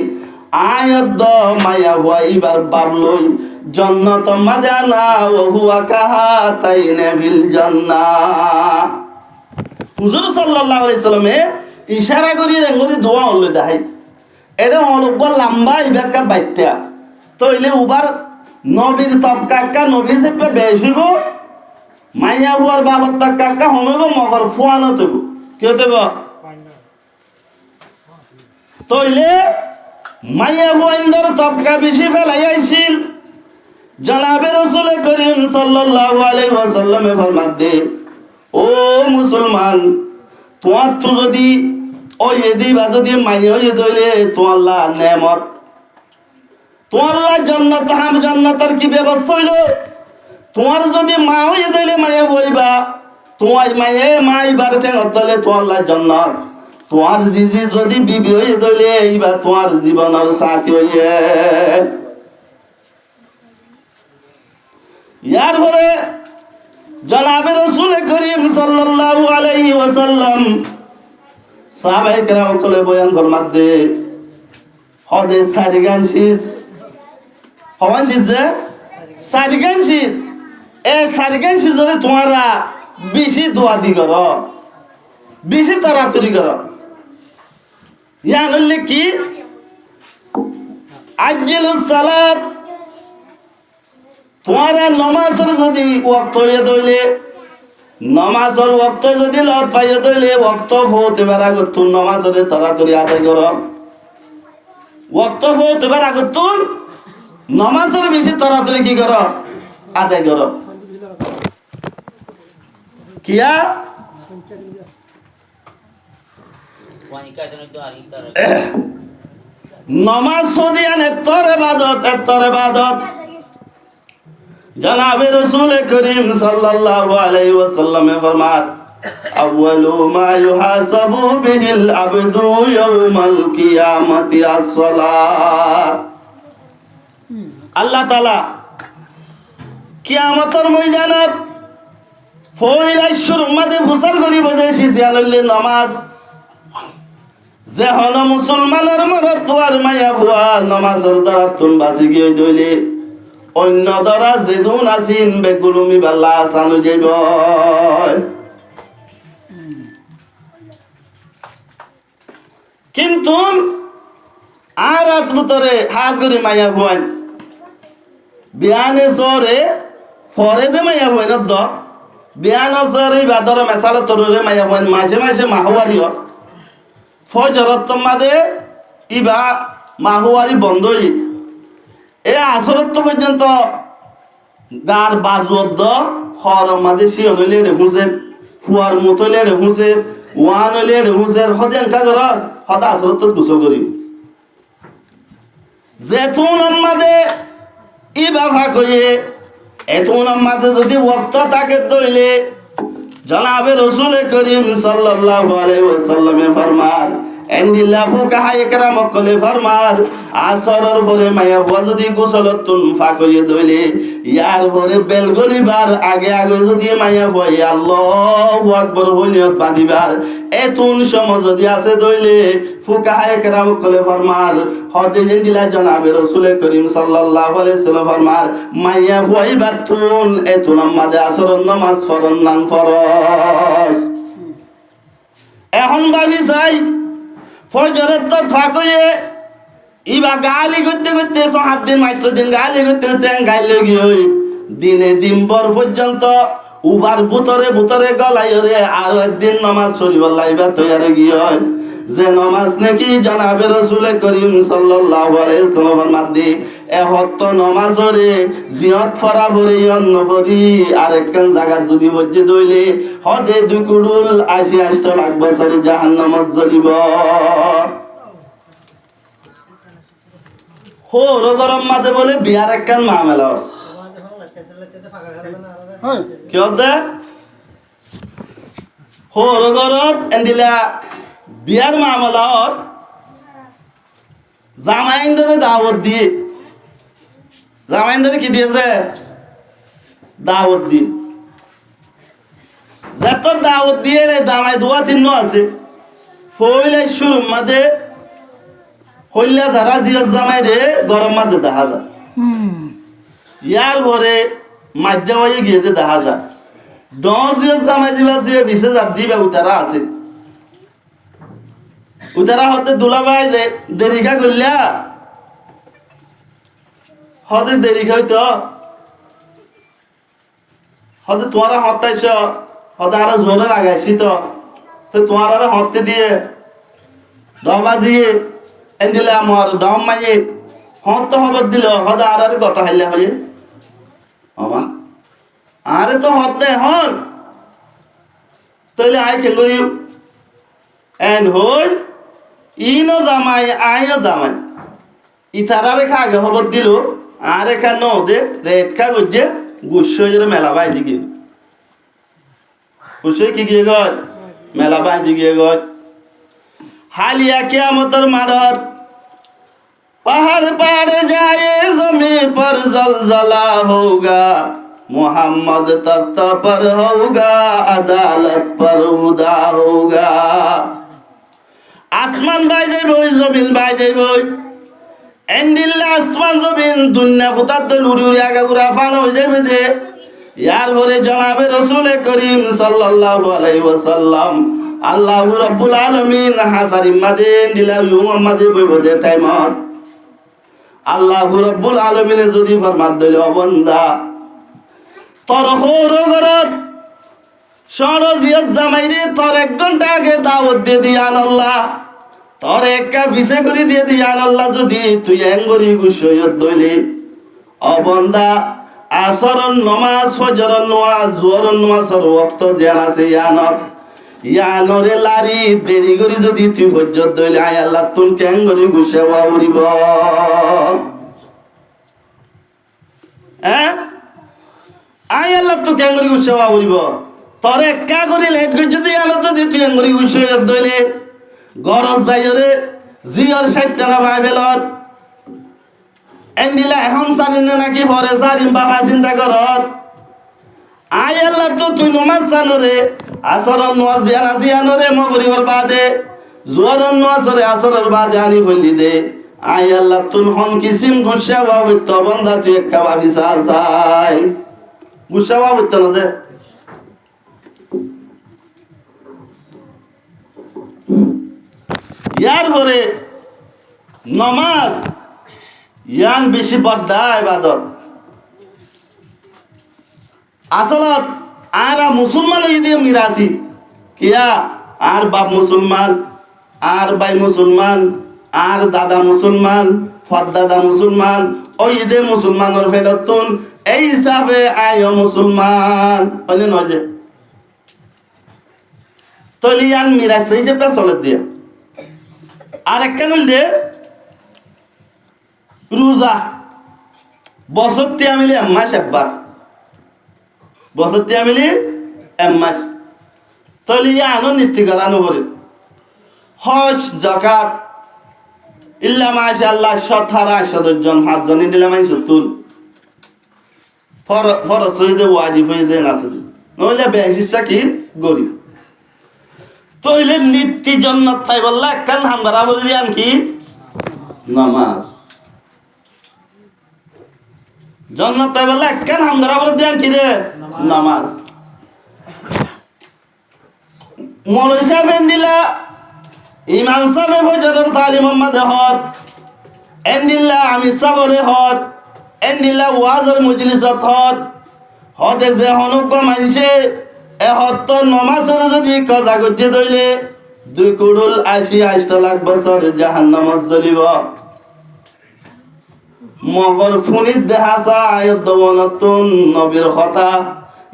আয়দ মায়া হুয়া ইবার বাবলই জান্নাত মাজানা ওয়া হুয়া কাহাতাইনে ফিল জান্নাহ হুজুর সাল্লাল্লাহু আলাইহি সাল্লামে ইশারা করি রেঙ্গরি দোয়া হল দেখাই এটা অল্প লম্বা ইবাকা বাইত্যা তইলে উবার নবীর তবকাক্কা নবী সেপে বেশিব মাইয়া হুয়ার বাবার তবকাক্কা হমেব মগর ফুয়ানো তব কি হতেব তইলে মাইয়া হুয়াইন্দর তবকা বেশি ফেলাই আইছিল জনাবে রাসূল করিম সাল্লাল্লাহু আলাইহি ওয়াসাল্লামে ফরমাত দে ও মুসলমান তোমার তো যদি ওই দিবা যদি মাইয়া হয়ে দইলে তোমার আল্লাহ নেমত তোমার আল্লাহ জান্নাত হাম জান্নাতের কি ব্যবস্থা হইল তোমার যদি মা হয়ে দইলে মাইয়া বইবা তোমার মাইয়া মাইবার ঠেঙতলে তোমার আল্লাহ জান্নাত তোমার জিজি যদি বিবি হয়ে দইলে এইবার তোমার জীবনের সাথী হইয়ে ইয়ার পরে জনাবে রাসূল করিম সাল্লাল্লাহু আলাইহি ওয়াসাল্লাম সাহাবায়ে কেরাম কলে বয়ান ফরমাত দে হদে সারিগানশিস হওয়ানশিস যে সারিগানশিস এ সারিগানশিস যদি তোমারা বেশি দোয়া দি করো বেশি তাড়াতাড়ি করো ইয়ান হইলে কি আজ্জিলুস সালাত তোমারা নমাজের যদি ওয়াক্ত হয়ে দইলে নমাজের ওয়াক্ত যদি লত পাইয়ে দইলে ওয়াক্ত হতে পারে আগত তুন নমাজের তাড়াতাড়ি আদায় করো ওয়াক্ত হতে পারে আগত তুন নমাজের বেশি তাড়াতাড়ি কি করো আদায় করো কিয়া নমাজ সদিয়ান এত্তর এবাদত জনাবে রসুল করিম সাল্লাল্লাহু আলাইহি ওয়াসাল্লামে ফরমান আউয়ালু মা ইউহাসাবু বিহিল আবদু ইয়াউমাল কিয়ামাতি আস-সালাত। আল্লাহ তাআলা কিয়ামতের ময়দানত ফয়লাইশুর মাঝে ফুসার করিব দেশি সিয়ানল্লে নামাজ যে হন মুসলমানের মরত আর মায়া ভুয়া নামাজের দ্বারা তুন বাঁচি গিয়ে দইলে অন্য দ্বারা যেদুন আসিন বেগুলুমি বাল্লা সানু যাইব। কিন্তু আর রাত ভিতরে হাজ করি মায়া ভুয়ান বিয়ানে সরে ফরে যে মায়া ভুয়ান দ বিয়ান সরে বাদর মেসালে তরুরে মায়া ভুয়ান মাঝে মাঝে মাহওয়ারিও ফজরত তোমাদে ইবা মাহওয়ারি বন্ধই এ আসরত পর্যন্ত গার বাজুদ হরম মাঝে শিয়নলে রেহুছে ফুয়ার মতলে রেহুছে ওয়ানলে রেহুছে হদেন কাগর হদা আসরত গুসল করি যেতুন আমাদে ইবা ভাগ হয়ে এতুন আমাদে যদি ওয়াক্ত তাকে দইলে জনাবে রসুল করিম সাল্লাল্লাহু আলাইহি ওয়াসাল্লামে ফরমান এন্দিল্লা ফুকাহা ইকরাম কলে ফরমার আসরের পরে মায়া বুয়া যদি গোসলতুন ফাকইয়ে দইলে ইয়ার পরে বেল গলিবার আগে যদি মায়া বুয়া আল্লাহু আকবার হইনিয়ত বাঁধিবার এতুন সময় যদি আছে দইলে ফুকাহা ইকরাম কলে ফরমার হদে এন্দিল্লা জনাবে রসুল করিম সাল্লাল্লাহু আলাইহি ওয়াসাল্লাম ফরমার মায়া বুয়াই বাতুন এতুন আমাদে আসরের নামাজ ফরন নান ফরজ। এখন ভাবি চাই ফজরের তো ফাঁকয়ে ইবা গালি করতে করতে 7 দিন 5 দিন গালি করতে করতে গাইলে গিয়ে দিনে দিনভর পর্যন্ত উবার ভুতরে গলাই রে আর একদিন নামাজ শরীফ লাইবা তৈয়ারে গিয়ে যে নামাজ নাকি জনাবে রসুল করিম সাল্লাল্লাহু আলাইহি ওয়াসাল্লামের মাধ্যে এহত নামাজরে জিয়ত ফরা ভরে অন্য ভরি আর একখান জায়গা যদি বজে দইলে হদে দুকুড়ুল 80 লাখ বছরে জাহান্নামত জ্বলিব। হোর গরম মাঝে বলে বিয়ার একখান মামলা কি হতে হোর গরত এন্দিলা বিয়ার মামলার জামাইন্দরে দাওয়াত দিয়ে জামাইন্দরে কি দিয়েছে দাওয়াত দিয়ে যত দাওয়াত দিয়ে রে দামাই দোয়া তিন আছে ফইলে শুরু মাঝে হইলা যারা জিয়ত জামাই রে গরম মাঝে দেখা যায় ইয়ার পরে মাজ্জা হয়ে গিয়েছে দেখা যায় ডর জিয়ত জামাই দিবা শুয়ে বিশেষ আর দিবা উতারা আছে উতারা হতে দুলাভাই যে দেরিকা করলা হতে দেরিকা হইতো হতে তোমারা হতাইছ হতে আরো জোরে লাগাইছি তো তোমার আরো হতে দিয়ে ডবাজিয়ে এন্দিলে আমার ডম মাইয়ে হত খবর দিল হতে আর আরে কথা হাইলা হয়ে আমা আরে তো হতে হন তইলে আই খেঙ্গুরি এন হই ইনো জামাই আইও জামাই ইতারারে খাগে খবর দিল আর এখান নদে রেড কাগজ যে গুসইয়ের মেলা বাই দিকে গুসই কি গিয়ে গয় মেলা বাই দিকে গয় হালিয়া কিয়ামতের মারত पहाड़ जाए जमी पर जलजला होगा मोहम्मद तख्त पर होगा अदालत पर उदा होगा आसमान बाई जाइब जमीन बाई जाइब एंडिल्ला आसमान जमीन दुनिया ফুতার দল উড়ি উড়ি আগা গুড়া ফান হয়ে যাবে যে ইয়ার পরে জনাবে রসুল করিম সাল্লাল্লাহু আলাইহি ওয়াসাল্লাম আল্লাহ রাব্বুল আলামিন হাসারিম মাদে দিলা ইউম মাদে বইব যে টাইমত আল্লাহ রাব্বুল আলামিনে যদি ফরমাত দিল বান্দা তোর হোর ঘরত সরজিয়ত জামাইরে তোর 1 ঘন্টা আগে দাওয়াত দিয়ে দিয়ান আল্লাহ তোর একটা ভিসে করে দিয়ে দিয়ান আল্লাহ যদি তুই এঙ্গরি গুসয়ত দইলে ও বান্দা আসরন নামাজ ফজরন নামাজ জোহরন নামাজের ওয়াক্ত জিয়ান আছে ইয়ানত ইয়ানরে লারি দেরি করি যদি তুই ফজ্জত দইলে আয় আল্লাহ তুন কেন করি গুছে উড়িব হ্যাঁ আয় আল্লাহ তো কেন করি গুছে উড়িব তোর একা করি লেট করে যদি আলো যদি তুই কেন করি গুছে দইলে গরজ যাইরে জিয়র 60 টাকা ভাই বেলত এন্ডিলা এখন সারিন নাকি পরে সারিন বাবা চিন্তা করত আয় আল্লাহ তো তুই নমাজ জানরে আসরন নমাজ জিয়ানা জিয়ানরে মগরিবর বাদে জোয়ারন নমাজরে আসরের বাদে আনি ফলি দে আয় আল্লাহ তুন হন কিসিম গুসা ওয়াবিত বন্দা তুই একটা ভাবি চাই গুসা ওয়াবিত না যে ইয়ার পরে নমাজ ইয়ান বেশি বড় ইবাদত আসলত আর মুসলমান যদি মিরাসি কিয়া আর বাপ মুসলমান আর ভাই মুসলমান আর দাদা মুসলমান ফদাদা মুসলমান ওই ঈদে মুসলমানের ফেরতুন এই হিসাবে আয় মুসলমান মানে নয় যে তলিয়ান মিরাস হিসেবে চলে দিয়া আর একটা মিললে রোজা বছরটি মিলে মাস একবার বছরটি মিলি মাস তলিয়া আনো নীতি করানো করে হজ জাকাত ইল্লা মাশাআল্লাহ 17 জন 5 জনই দিলে মাই 70 ফরজ হইতে ওয়াজিব হইতে নাছে নইলে বেশিটা কি গরিব তইলে নীতি জন্নত তাই বললা কান হামরা বলি দিয়ান কি নামাজ জন্নত তাই বললা কান হামরা বলি দিয়ান কি রে নামাজ মৌলভী সাহেব এন্দিলা ইমাম সাহেব ফজরের তালিম মাঝে হর এন্দিলা আমি সাবরে হর এন্দিলা ওয়াজের মজলিসত হর হদে যে হনুক মানছে এ হত নমাজের যদি কাজা গজ্জে দইলে 2 কোড়ুল 80 লাখ বছর জাহান্নামত জ্বলিব মগর ফুনিত দেহাসা আয়ত বনতুন নবীর কথা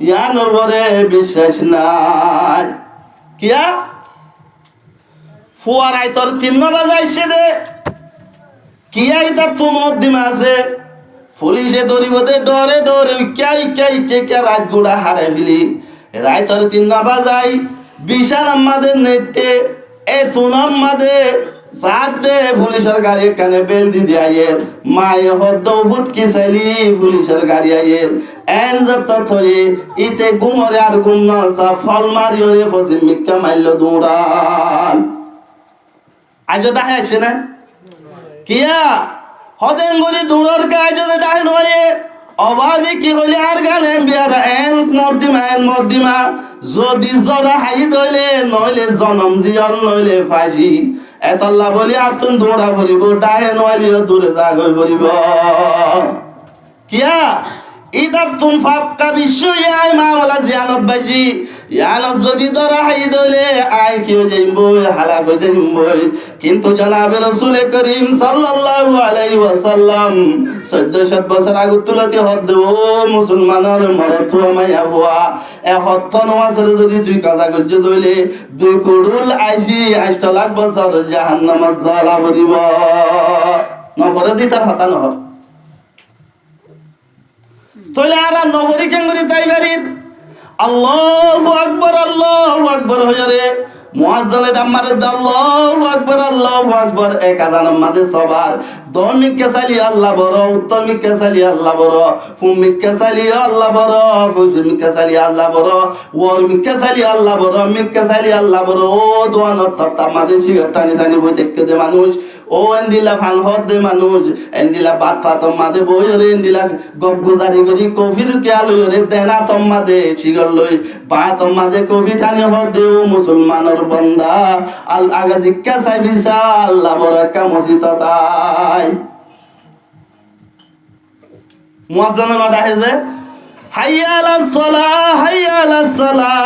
ইয়ানোর বরে বিশ্বাস নাই কিয়া ফুয়ার আইতর 3 বাজাইছে দে কিয়া ইতা তুমত দিমা আছে পুলিশে ধরিব দে ডরে ডরে কে রাত গুড়া হারাই ফেলি রাইতর 3 বাজাই বিশাল আমাদের নেটে এ তুনাম মাদে সাত দে পুলিশের গাড়ি কানে বেল দি দিয়ায়ের মায়ে হদ্দ ফুটকি চাইলি পুলিশের গাড়ি আয়ের এন যত থয়ে ইতে গুমরে আর গুম নসা ফল মারিওরে ফসিম মিক্কা মাইল দৌড়ান আজ ডাহে আছে না কিয়া হদেন গরি দৌড়র কাজ যদি ডাহে নয় অবাধে কি হইলে আর গানে বিয়ারা এন মর্দিমা যদি জরা হাই দইলে নইলে জনম জিয়ন নইলে ফাঁসি এতল্লা বলি আতুন দৌড়া পড়িব ডাহে নইলেও দূরে যা গই পড়িব কিয়া ইদার তুন ফাক্কা বিশ্ব আই মামলা জিয়ানত বাজি ইয়ানত যদি ধরা হাই দইলে আই কেউ যাইবই হালা কই যাইবই কিন্তু জনাবে রাসূল করিম সাল্লাল্লাহু আলাইহি ওয়াসাল্লাম 1400 বছর আগে তুলতি হদ ও মুসলমানের মরত মাইয়া বুয়া এ হত্ত নমাজের যদি তুই কাজা করজ দইলে 2 কোড়ুল 80 লাখ বছর জাহান্নামত জ্বালা পড়িব নফরে দি তার হতা নহ তইলে আর নফরি কেঙ্গরি তাই বাড়ির আল্লাহু আকবার হইরে মুয়াজ্জিনে ডাম্মারে আল্লাহু আকবার এক আযান মাদে সবার দমিক কেসালি আল্লাহ বড় উত্তমিক কেসালি আল্লাহ বড় ফুমিক কেসালি আল্লাহ বড় ফুমিক কেসালি আল্লাহ বড় ওয়ারমিক কেসালি আল্লাহ বড় মিক কেসালি আল্লাহ বড় ও দোয়ানত তাতা মাদে সিগার টানি বই দেখকে দে মানুষ ও এন্দিলা ফান হদ দে মানুষ এন্দিলা বাত ফাতম মাদে বই রে এন্দিলা গপ গুজারি করি কফির কে আলো রে দেনা তম মাদে সিগার লই বাতম মাদে কফি টানি হদ দে ও মুসলমানের বন্দা আল আগা জিক্কা চাই বিশা আল্লাহ বড় একটা মসজিদ তাই মুয়াজ্জিন নডা হেজে হাইয়া আলাস সালাহ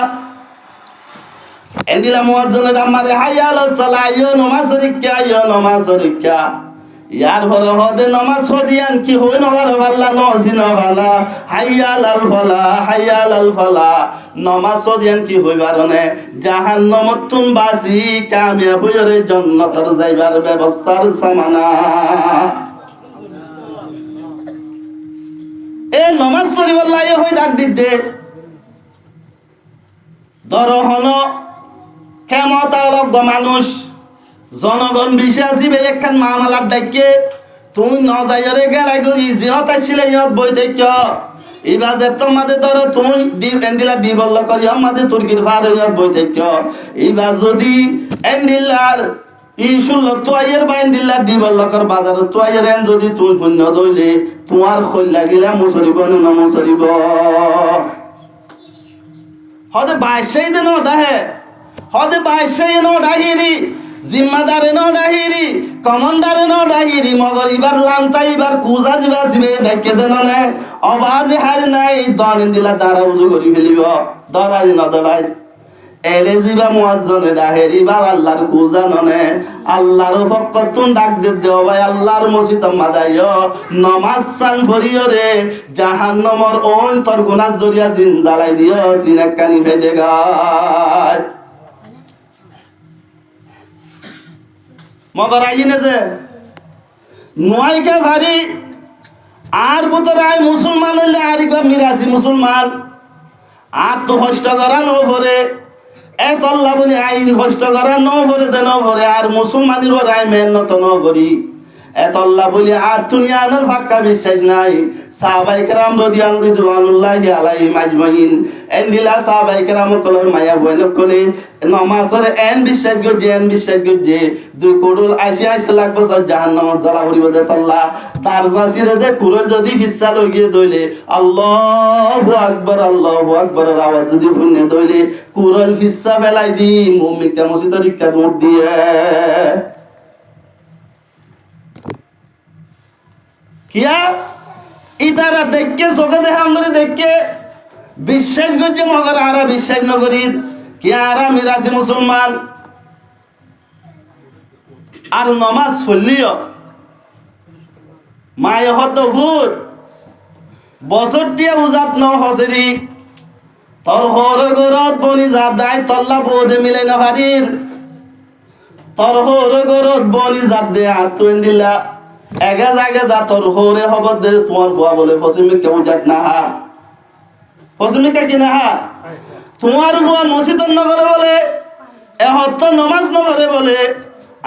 এন্দিলা মুয়াজ্জিন আমারে হাইয়া আলাস সালাহ ইয়ো নমাজ শরীকা ইয়ার ভরে হদে নমাজ সদিয়ান কি হই নবার ভাল্লা নজিন ভালা হাইয়াল আল ফলা হাইয়াল আল ফলা নমাজ সদিয়ান কি হইবারনে জাহান্নামত তুম বাসি কামিয়াব হইরে জান্নাতের যাইবার ব্যবস্থার সামানা। এ নমাজ পড়িবার লাগে হই ডাক দিতে দরহন কেমত আলগ্য মানুষ জনগণ বেশি আসিবে একখান মামলার ডাকে তুই ন যাইরে গেড়াই করি জিহত ছিলে ইহত বই দেখ এবার যে তোমাদের ধরো তুই এন্ডিলা ডি বলল করি আমাদের তুর্কির ফার ইহত বই দেখ এবার যদি এন্ডিলার ই শুনল তোয়াইয়ের বা এন্ডিলার ডি বলল কর বাজার তোয়াইয়ের এন যদি তুই শূন্য দইলে তোমার খোল লাগিলা মুসরিব না মুসরিব হদে বাইশাই দিন ডাহে হদে বাইশাই ন ডাহিরি জিম্মাদারে ন ডাহিরি কমান্ডারে ন ডাহিরি মগর ইবার লান্তা ইবার কুজা জিবা জিবে ডাকে দেননে অবাজে হার নাই দন দিলা দাঁড়া উজু করি ফেলিব ডরাই ন ডরাই এলে জিবা মুয়াজ্জনে ডাহেরি বার আল্লাহর কুজা ননে আল্লাহর ফক্কতুন ডাক দে দেও ভাই আল্লাহর মসজিদ মাদাইও নমাজ সান ফরিও রে জাহান্নামর ওন তোর গুনাহ জরিয়া জিন জ্বালাই দিও সিনাকানি ফেদে গায় মগর আইনে যে নয়কে ভারী আর বুতরায় মুসলমান হইলে আরিগা মিরাসি মুসলমান আর তো হষ্ট করা ন ভরে এত আল্লাহ বলি আইন হষ্ট করা ন ভরে দে ন ভরে আর মুসলমানের ওর আই মেহনত ন করি এত আল্লাহ বলি আর দুনিয়ার ফাক্কা বিশ্বাস নাই সাহাবায়ে কেরাম রাদিয়াল্লাহু আলাইহিম আজমাইন এন্ডিলা সাহাবায়ে কেরাম কলর মায়া বইন কলে নমাজের এন বিশ্বাস গজে 2 করোড় 80 লাখ বছর জাহান্নামে জ্বালা করিব দে আল্লাহ তার বাসিরে দে কুরল যদি ফিসা লগিয়ে দইলে আল্লাহু আকবার আওয়াজ যদি শুনে দইলে কুরল ফিসা ফেলাই দি মুমিনকে মসজিদের রিক্কাত মত দিয়ে কিয়া ইতারা দেখকে চোখে দেখে আমরা দেখকে বিশ্বাস করছে মগর আরা বিশ্বাস নগরীর কি আরা মিরাসি মুসলমান আর নমাজ পড়লিও মায় হত ভূত বছর দিয়ে উজাত ন হসেরি তোর হর গরত বনি যা দায় তল্লা বোধে মিলে না ভারির তোর হর গরত বনি যা দে আতুন দিলা এগে জাগে যা তোর হরে হবর দে তোমার বুয়া বলে পশ্চিমিক কেউ যাক না হা পশ্চিমিকা কি না হা তোমার বুয়া মসজিদ নগরে বলে এ হত নমাজ নগরে বলে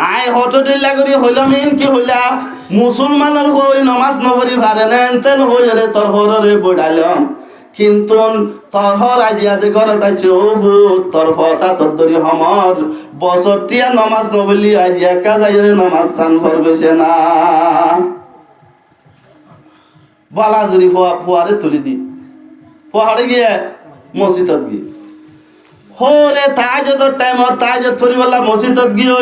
আই হত দিল্লা করি হইলাম কি হইলা মুসলমানের হই নমাজ নগরি ভারে নেন তেন হই রে তোর হরে বইডাইলাম কিন্তু তোর হর আজিয়াতে ঘরে তাইছে ও তোর ফতা তোর দরি হমর বছর টিয়া নমাজ নবলি আজি একা যাই নমাজ চান ফরবেছে না বালা জুরি ফুয়ারে তুলি দি ফুয়ারে গিয়ে মসজিদত গিয়ে হরে তাই যত টাইম তাই যত ফরিবাল্লা মসজিদত গিয়ে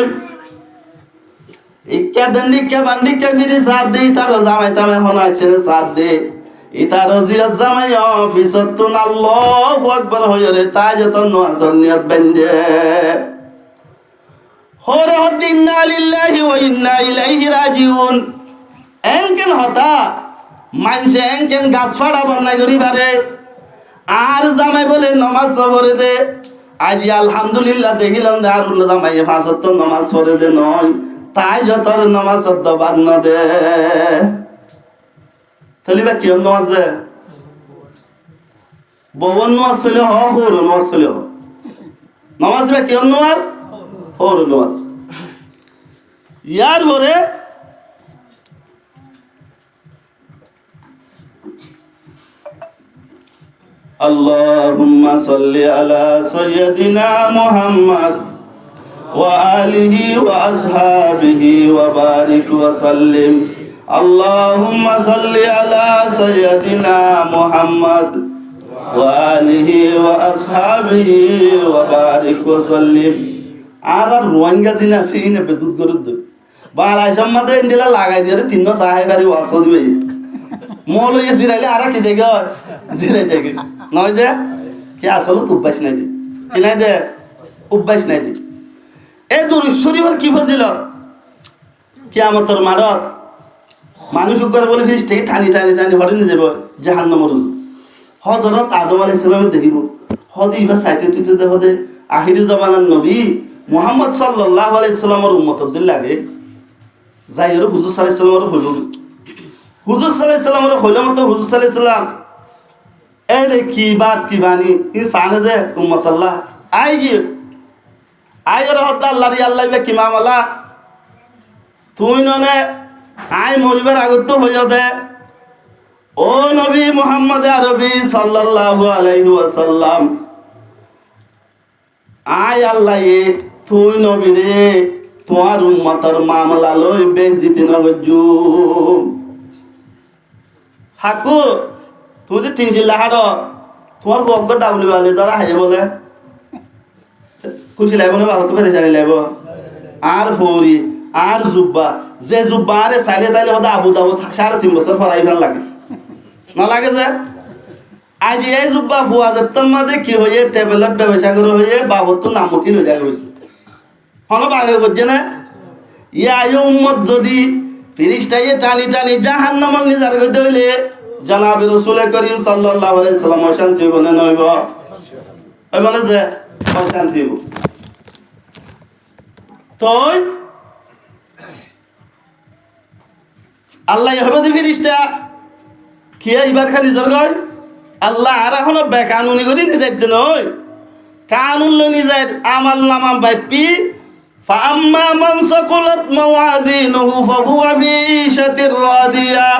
ইক্কা দন্ডিক্কা বান্ডিক্কা ফিরি সাথ দেই তার জামাই তামে হন আছে সাথ দে ইতা রজিয়ত জামাই অফিসত তুন আল্লাহু আকবার হইরে তাই যত নজর নিয়ত বন্দে হরে হদ ইন্না লিল্লাহি ওয়া ইন্না ইলাইহি রাজিউন এনকেন হতা মানছে এনকেন গাছ ফাড়া বন্যাই করি পারে আর জামাই বলে নামাজ ন পড়ে দে আজি আলহামদুলিল্লাহ দেখিলাম দে আর জামাই ফাঁসত নামাজ পড়ে দে নয় তাই যতর নামাজ বাদ ন দে তলিবা কি নামাজ দে ববন নামাজ চলে হর নামাজ চলে নামাজ বা কি নামাজ হর নামাজ ইয়ার পরে আল্লাহুম্মা সাল্লি আলা সাইয়্যিদিনা মুহাম্মদ ওয়া আলিহি ওয়া আসহাবিহি ওয়া বারিক ওয়া সাল্লিম আল্লাহুম্মা সাল্লি আলা সাইয়্যিদিনা মুহাম্মদ ওয়া আলিহি ওয়া আসহাবিহি ওয়া বারিক ওয়া সাল্লিম আর রোহিঙ্গা জিনা সিনে বেদুত গরুদ বালাই সম্মাদে ইন্দিলা লাগাই দিয়ে তিন সাহেবারি ওয়াসো দিবে মল ইয়ে জিরাইলে আর কি জায়গা জিরাই জায়গা নয় যে কি আসলে তো অভ্যাস নাই দি কি নাই দে অভ্যাস নাই দি এই দুরূদ শরীফের কি ফজিলত কিয়ামতের মারত মানুষ করে বলে ফিরিস্তাকে টানি টানি টানি হরে নিয়ে যাব জাহান্নামের হযরত আদম আলাইহিস সালাম দেখিব হদে ইবা সাইতে তুই দেখো দে আখিরি জামানার নবী মুহাম্মদ সাল্লাল্লাহু আলাইহি সাল্লামের উম্মতদের লাগে যাইরো হুজুর সাল্লাল্লাহু আলাইহি সাল্লামের হইল হুজুর সাল্লাল্লাহু আলাইহি সাল্লামের হইল মতো হুজুর সাল্লাল্লাহু আলাইহি সাল্লাম এলে কি বাত কি বানি ইনসান যে উম্মত আল্লাহ আই গিয়ে আই রহত আল্লাহ রি আল্লাহ বে কি মামলা তুই ননে আই মরিবার আগত তো হইয়া দে ও নবী মুহাম্মদ আরবি সাল্লাল্লাহু আলাইহি ওয়াসাল্লাম আই আল্লাহ এ তুই নবী রে তোমার উম্মতর মামলা লই বেজিতি নগজু হাকু তুই যে 3 জিল্লা হাড় তোমার বগ্গ ডাবলি ওয়ালে ধরা হাই বলে খুশি লাগবে না বাবা তো পেরেছানি লাগবে আর ফৌরি আর জুব্বা যে জুব্বা আরে চাইলে তাইলে হয়তো আবু দাবু 3.5 বছর পড়াই ভাল লাগে না লাগে যে আজ এই জুব্বা ফুয়া যেতাম মাঝে কি হয়ে টেবলেট ব্যবসা করে হয়ে বাবর তো নামও কি হয়ে যাবে হলো বাগে করছে না ইয়া উম্মত যদি ফিরিস্তাইয়ে টানি টানি জাহান্নামে নিজার করতে হইলে জনাবে রাসূল করিম সাল্লাল্লাহু আলাইহি সাল্লাম শান্তি বনে নইব ওই বলে যে শান্তি হইব তো আল্লাহ হবে ফিরিস্তা কি এইবার খালি জরগয় আল্লাহ আর এখনো বেকানুনি করি নিজাইতে নয় কানুন লই নিজাই আমাল নামা বাইপি فأما من ثقلت موازينه فهو في عيشة راضية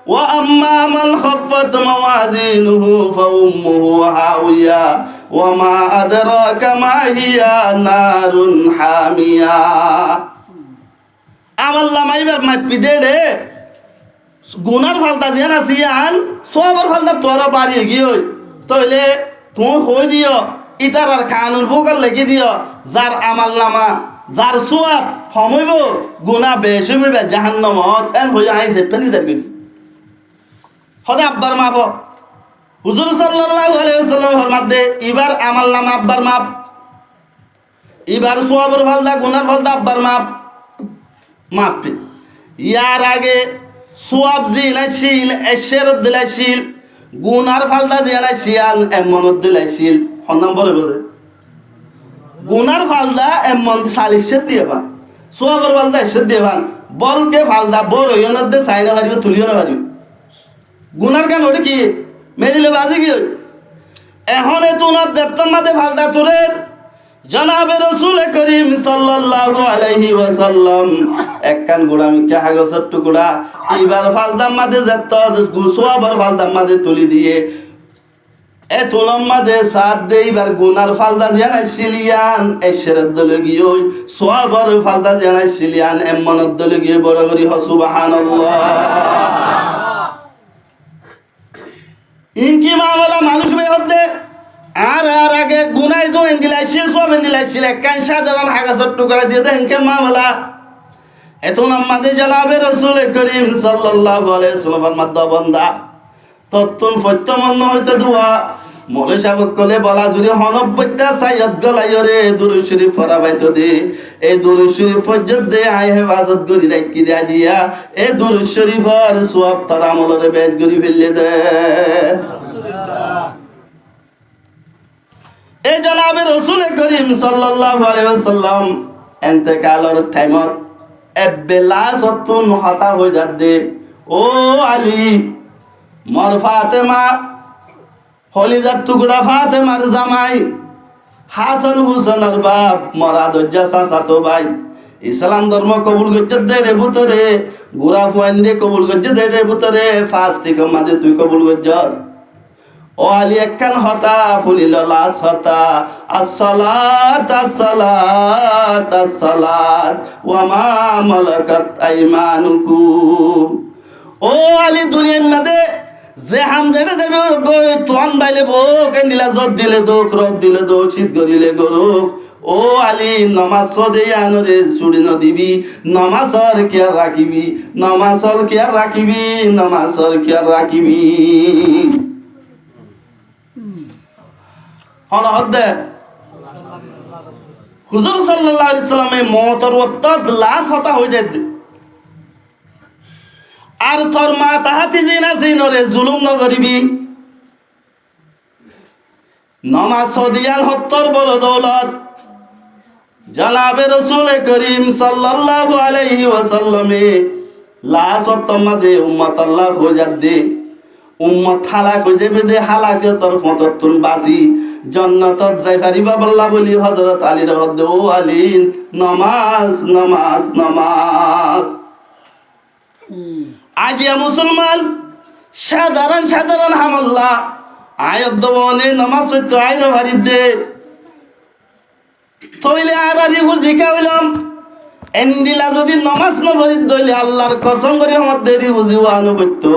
وأما من خفت موازينه فأمه هاوية وما أدراك ما هي نار حامية আমাল নামা এবার মাইপি দে রে গুনার ফালতা যে না সিয়ান সবার ফালতা তোরা বাড়ি গিয়ে তইলে তুমি হই দিও ইতার আর কানুন বুকার লেগে দিও যার আমাল নামা যার সোয়াব হমইব গুনাহ বেশি হইবে জাহান্নামত এন হই আইছে পেনি যার গই হদে আব্বার মাফ হুজুর সাল্লাল্লাহু আলাইহি ওয়াসাল্লাম ফরমাতে এবার আমাল নামা আব্বার মাপ এবার সোয়াবের ফালতা গুনার ফালতা আব্বার মাপ মাপি ইয়ার আগে সোয়াব জিনাইছিল এশেরত দিলাইছিল গুনার ফালদা জিনাইছিল এমনত দিলাইছিল নম্বরে বলে গুনার ফালদা এমন 40 দিয়ে পান সোয়াবের ফালদা 100 দিয়ে পান বলকে ফালদা বড় ইয়নত দে সাইনা পারিব তুলিও না পারিব গুনার গান ওটা কি মেরিলে বাজে কি এখন এতুনত দেতম মাদে ফালদা তোরে জনাবে রাসূল করিম সাল্লাল্লাহু আলাইহি ওয়াসাল্লাম একখান গোড়া মিকা কাগজের টুকরা এবার ফালদাম মাঝে যেত গুসোয়াবার ফালদাম মাঝে তুলি দিয়ে এ তুলম মাঝে সাত দে এবার গুনার ফালদা জানাই সিলিয়ান এশেরের দলে গিয়ে সোয়াবার ফালদা জানাই সিলিয়ান এমনের দলে গিয়ে বড় করি সুবহানাল্লাহ ইনকি মামলা মানুষ বে হতে আর আর আগে গুনাই দোন দিলাইছিল সব দিলাইছিল একখান সাধারণ কাগজের টুকরা দিয়ে দেন কে মামলা এতন আমাদের জনাবে রাসূল করিম সাল্লাল্লাহু আলাইহি ওয়াসাল্লামের মাদ্দা বান্দা তত্তন ফত্যমন্ন হইতে দোয়া মৌলভী সাহেব কলে বলা যদি 90টা সাইয়দ গলাইরে দুরূদ শরীফ ফরাবাইতো দে এই দুরূদ শরীফ ফজ্জত দে আই হেফাজত করি রাখি দিয়া এই দুরূদ শরীফের সওয়াব তার আমলরে বেজ করি ফেললে দে এই জনাবে রাসূল করিম সাল্লাল্লাহু আলাইহি ওয়াসাল্লাম ইন্তেকালের টাইমত এবেলা সত্তুন হতা হয়ে যাচ্ছে ও আলী মর ফাতেমা হলিজার টুকরা ফাতেমার জামাই হাসান হুসেনের বাপ মরা দজ্জা চাচাতো ভাই ইসলাম ধর্ম কবুল করছে দেড়ে ভিতরে গুড়া ফুয়ান দিয়ে কবুল করছে দেড়ের ভিতরে ফার্স্ট থেকে মাঝে তুই কবুল করছস ও আলী একখান হতা ফুলিল লাশ হতা আসসালাত আসসালাত আসসালাত ওয়া মা মালাকাত আইমানুকুম ও আলী দুনিয়ার মধ্যে যে হামজাটা দেবে গই তোয়ান বাইলে বো কেন দিলা জত দিলে দোক রদ দিলে দোক শীত গরিলে গরুক ও আলী নমাজ সদে আনরে ছুড়ি ন দিবি নমাজর কেয়ার রাখিবি নমাজর কেয়ার রাখিবি নমাজর কেয়ার রাখিবি হন হদ্দে হুজুর সাল্লাল্লাহু আলাইহি সাল্লামে মওতর ওয়াক্ত লাশ হতা হয়ে যায় আর তোর মা তাহাতি জিনা জিনরে জুলুম নগরিবি নমাজ সদিয়ান হত্তর বড় দৌলত জনাবে রসুল করিম সাল্লাল্লাহু আলাইহি ওয়াসাল্লামে লাসত মাদে উম্মত আল্লাহ হজাত দে উম্মত হালাক হয়ে যাবে দে হালাকে তোর ফততুন বাজি জান্নাতত যাই পারিবা বল্লা বলি হযরত আলী রাদিয়াল্লাহু ও আলী নামাজ নামাজ নামাজ আজিয়া মুসলমান সাধারণ সাধারণ হামল্লা আয়াত দবনে নামাজ হইতো আইন ভারিদ দে তইলে আর আরি বুঝিকা হইলাম এন্দিলা যদি নামাজ ন ভরিদ দইলে আল্লাহর কসম করে আমার দেরি বুঝি ওয়ানো করতো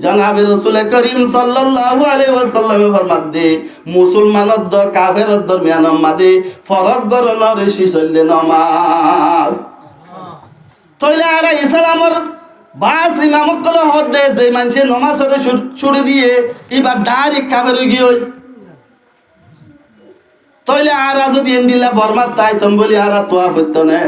জনাবে রাসূল করিম সাল্লাল্লাহু আলাইহি ওয়াসাল্লামে ফরমাত দে মুসলমানদ দ কাফেরদ দরমিয়ান মাদে ফরক গরনর শিসলে নামাজ তইলে আর ইসলামর বাস ইমামত কল হদ দে যে মানুষে নামাজ হতে ছুড়ে দিয়ে এবার ডাইরেক্ট কাফের হয়ে গিয়ে তইলে আর যদি এন্দিলা বর্মাত তাই তুমি বলি আর তোয়া হইতো না